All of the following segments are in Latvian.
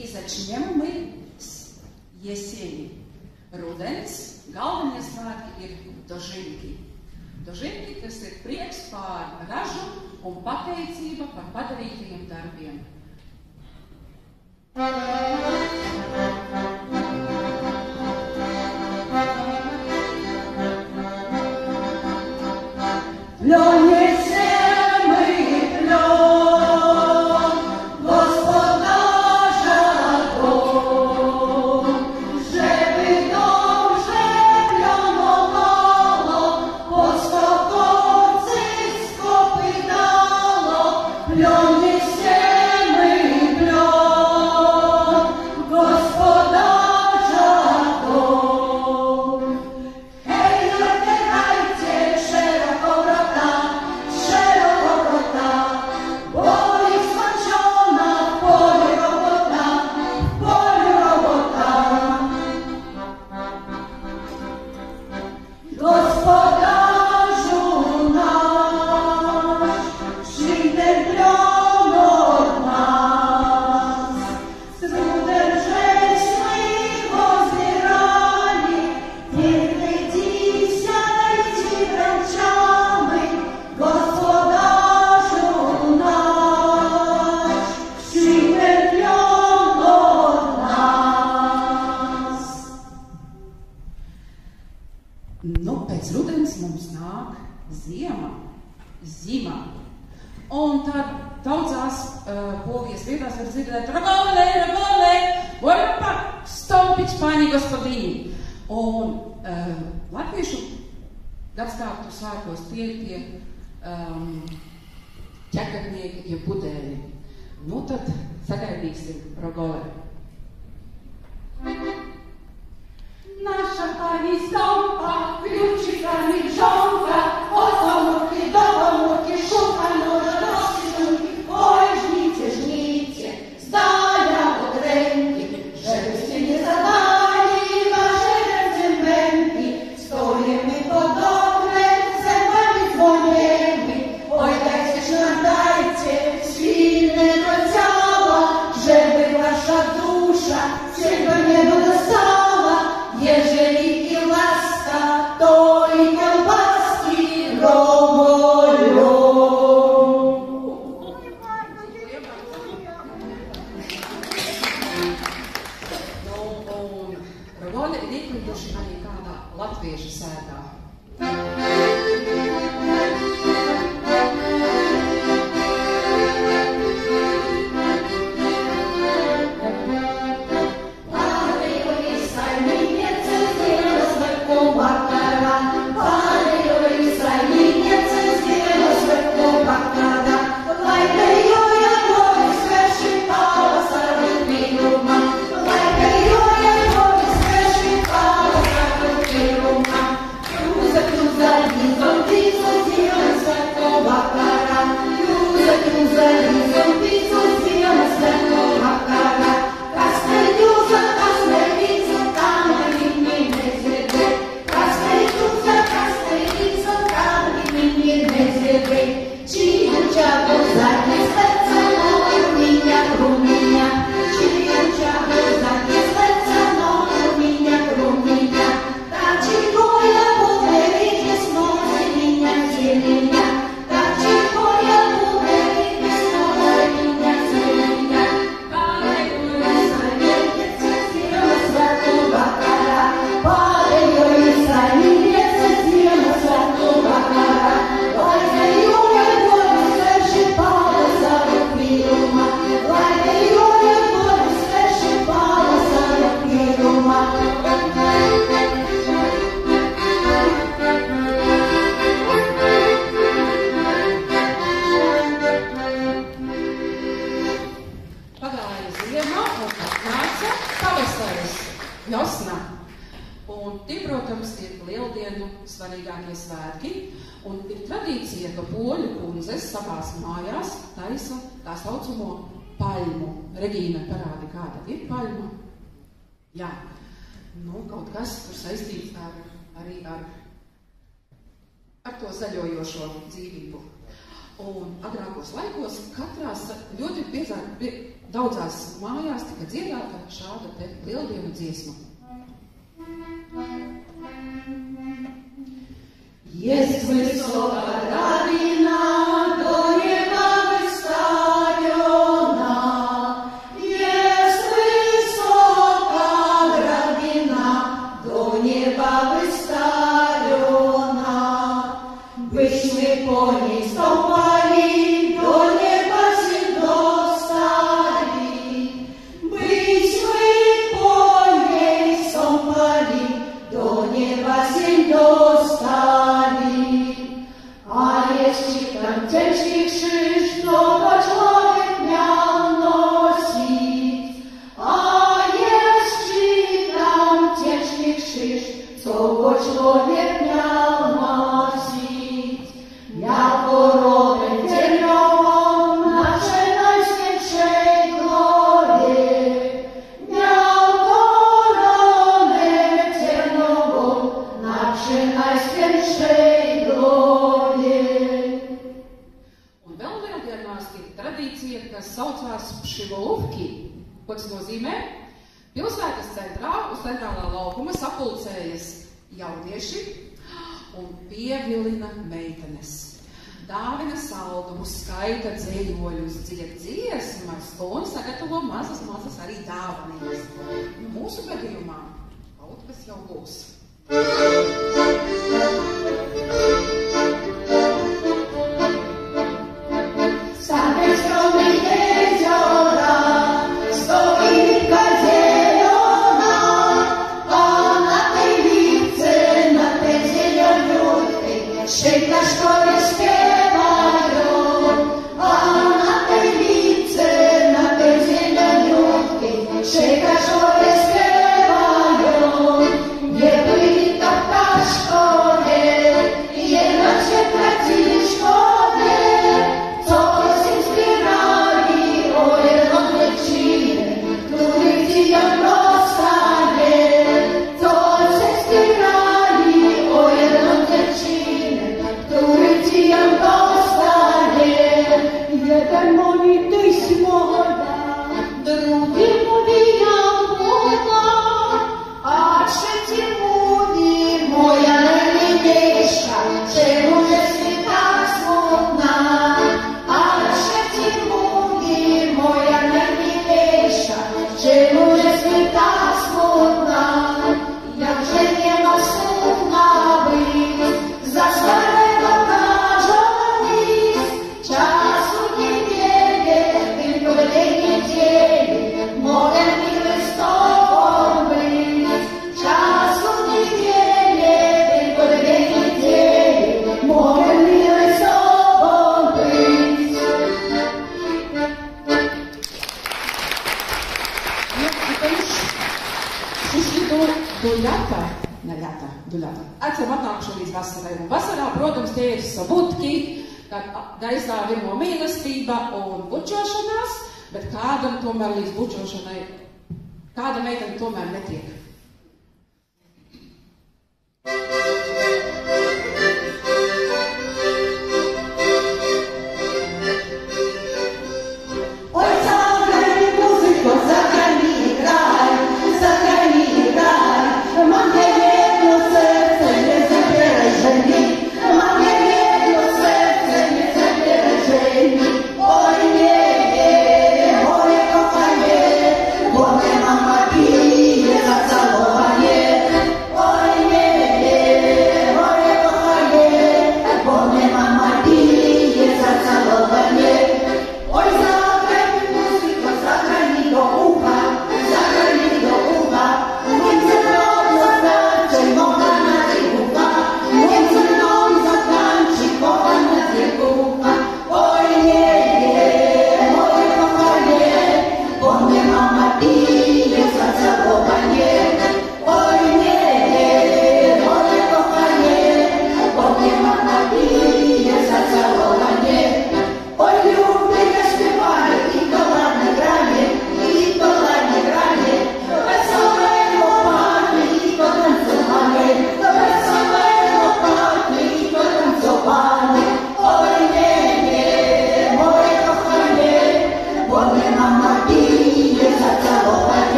Izačņemumi jesieni. Rudens galvenie svētki ir dožinki. Dožinki, tas ir prieks pār ražu un pateicība par padarītajiem darbiem. Un tad daudzās polijas vietās var dzirdēt Rogole, Rogole, Vorapa, Stompič, Paņi, Gospodini. Un latviešu gadsimtu svētkos tie ķekatnieki, ja budēļi. Nu tad sagaidīsim Rogole. Наша повестка, ключиками жонка, от коморки до коморки, шумка ножа, розкидунки. Ой, жните, жните, здаля от ренки, żeby się nie zadali wasze ręce stoimy pod oknem, zębami dzwoniemy. Oj, dajcie, silnego ciała, żeby wasza dusza się do nieba dostała. Jeżeli i łaska, to i kiełbaski robolą. Rogole ir iekļuvuši arī kādā latviešu sētā. Svarīgākie svētki, un ir tradīcija, ka poļu kundzes savās mājās taisa tā saucamo paļmu. Regīna, parādi, kāda ir paļma? Jā, nu, kaut kas, kur saistīts arī ar to zaļojošo dzīvību. Un agrākos laikos katrās ļoti daudzās mājās tika dziedāta šāda te lieldienu dziesma. Jest wysoka drabina, do nieba wystawiona. Jest wysoka drabina, do nieba wystawiona. Byśmy po niej stąpali, do nieba się dostali. Byśmy po niej stąpali, do nieba się dostali. A jeśli tam ciężki krzyż, to go człowiek miał nosić. A jeśli tam ciężki krzyż, co go człowiek miał nosić. Miał koronę cieniową, nasze najświętszej glory. Miał koronę cieniową, nasze najświętszej glory. Un vēl lieldienās ir tradīcija, kas saucās Pšivoluvki, ko tas nozīmē. Pilsētas centrā, uz centrālā laukuma sapulcējas jaunieši un pievilina meitenes. Dāvina saldumus, skaita dzējoļus, dzied dziesmas un sagatavo mazas arī dāvanas. Mūsu gadījumā kaut kas jau būs. Esam atnākuši līdz vasarai. Un vasarā, protams, tie ir sabutki, kad gaisā virmo mīlestība un bučošanās, bet kādam tomēr līdz bučošanai, kāda meitene tomēr netiek. Moje kochanie, bo nie mam papieru, za cały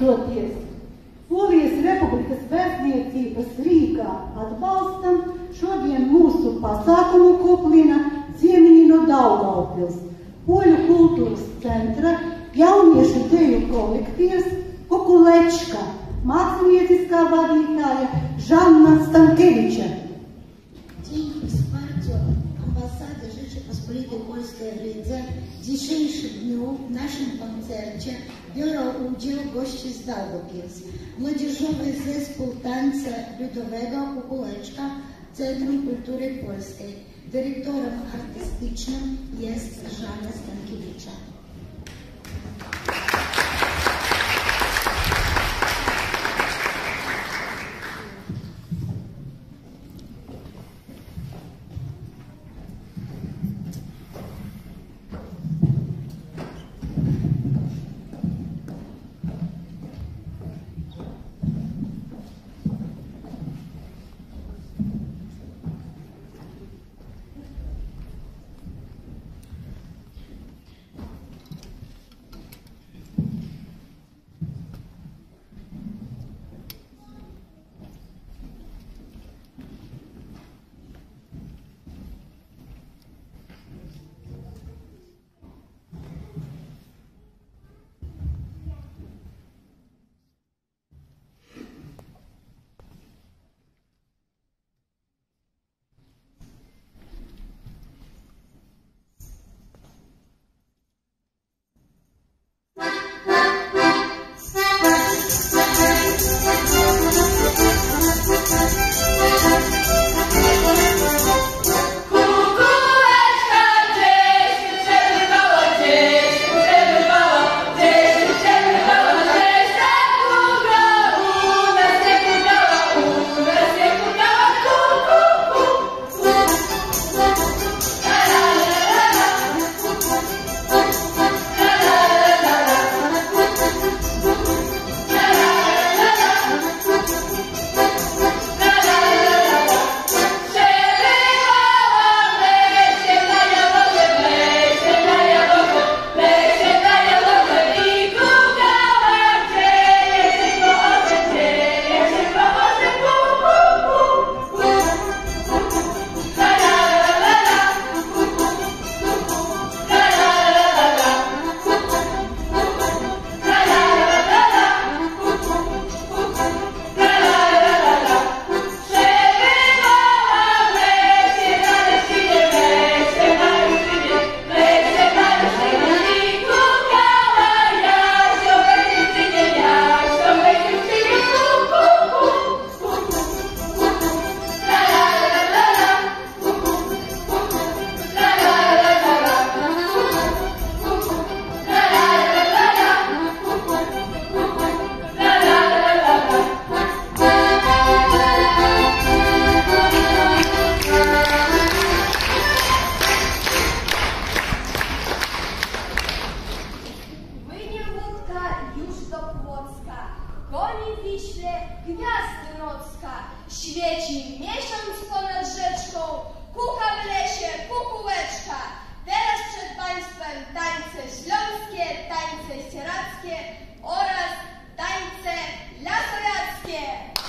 Pateicoties Polijas Republikas vēstniecības Rīgā atbalstam šodien mūsu pasākumu kuplina ciemiņi no Daugavpils, Poļu kultūras centra jauniešu deju kolektīvs Kukulečka, mākslinieciskā vadītāja Žanna Stankeviča. Dzięki wsparciu Ambasady Rzeczypospolitej Polskiej w Rydze w dzisiejszym dniu w naszym koncercie biorą udział goście z Daugavpils. Młodzieżowy zespół tańca ludowego Kukuleczka Centrum Kultury Polskiej. Dyrektorem artystycznym jest Żana Stankiewicza. Gwiazdy nocka, świeci miesiąc ponad rzeczką, kucha w lesie kukułeczka. Teraz przed Państwem tańce śląskie, tańce sieradzkie oraz tańce lasojackie.